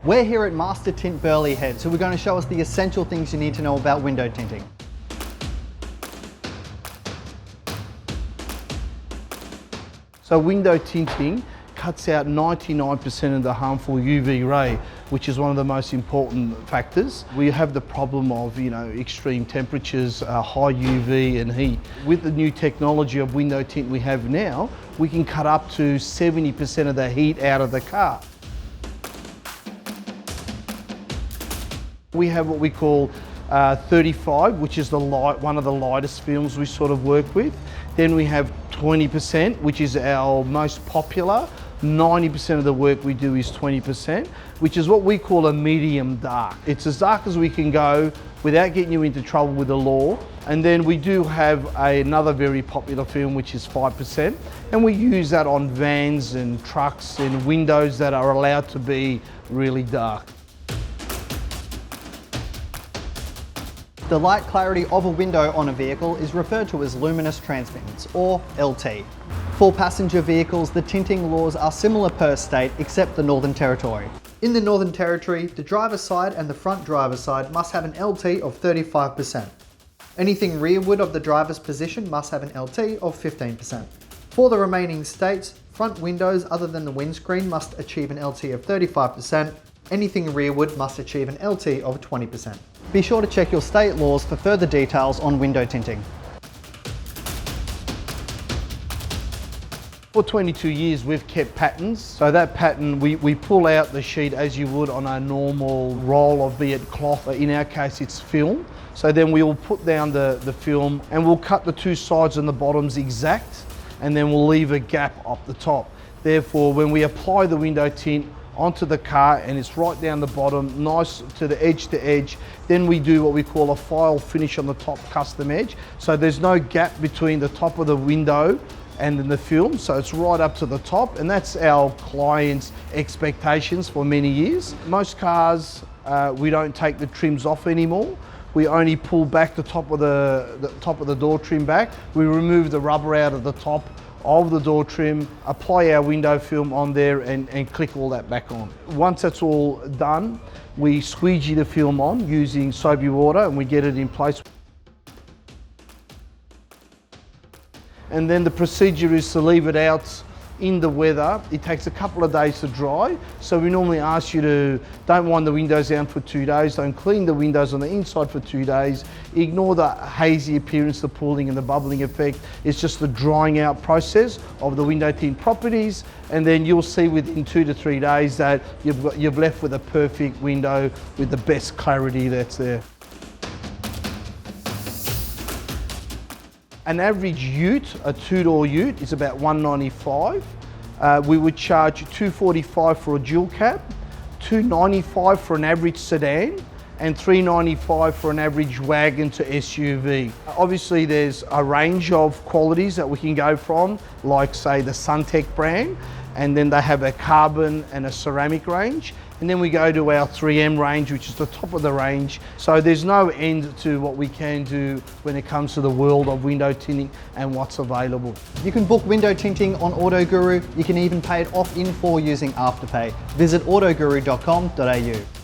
We're here at Master Tint Burleigh Head, so we're going to show us the essential things you need to know about window tinting. So window tinting cuts out 99% of the harmful UV ray, which is one of the most important factors. We have the problem of, extreme temperatures, high UV and heat. With the new technology of window tint we have now, we can cut up to 70% of the heat out of the car. We have what we call 35, which is one of the lightest films we sort of work with. Then we have 20%, which is our most popular. 90% of the work we do is 20%, which is what we call a medium dark. It's as dark as we can go without getting you into trouble with the law. And then we do have another very popular film, which is 5%. And we use that on vans and trucks and windows that are allowed to be really dark. The light clarity of a window on a vehicle is referred to as luminous transmittance, or LT. For passenger vehicles, the tinting laws are similar per state except the Northern Territory. In the Northern Territory, the driver's side and the front driver's side must have an LT of 35%. Anything rearward of the driver's position must have an LT of 15%. For the remaining states, front windows other than the windscreen must achieve an LT of 35%. Anything rearward must achieve an LT of 20%. Be sure to check your state laws for further details on window tinting. For 22 years we've kept patterns. So that pattern, we pull out the sheet as you would on a normal roll of, be it cloth, in our case it's film. So then we'll put down the film and we'll cut the two sides and the bottoms exact, and then we'll leave a gap up the top. Therefore, when we apply the window tint onto the car and it's right down the bottom, nice to edge, then we do what we call a file finish on the top custom edge. So there's no gap between the top of the window and then the film, so it's right up to the top, and that's our clients' expectations for many years. Most cars, we don't take the trims off anymore. We only pull back the top of the door trim back. We remove the rubber out of the top of the door trim, apply our window film on there and click all that back on. Once that's all done, we squeegee the film on using soapy water and we get it in place. And then the procedure is to leave it out in the weather. It takes a couple of days to dry. So we normally ask you to don't wind the windows down for 2 days, don't clean the windows on the inside for 2 days, ignore the hazy appearance, the pooling and the bubbling effect. It's just the drying out process of the window tint properties, and then you'll see within 2 to 3 days that you've left with a perfect window with the best clarity that's there. An average ute, a two-door ute, is about $195. We would charge $245 for a dual cab, $295 for an average sedan, and $395 for an average wagon to SUV. Obviously there's a range of qualities that we can go from, like say the Suntech brand, and then they have a carbon and a ceramic range. And then we go to our 3M range, which is the top of the range. So there's no end to what we can do when it comes to the world of window tinting and what's available. You can book window tinting on AutoGuru. You can even pay it off in full using Afterpay. Visit autoguru.com.au.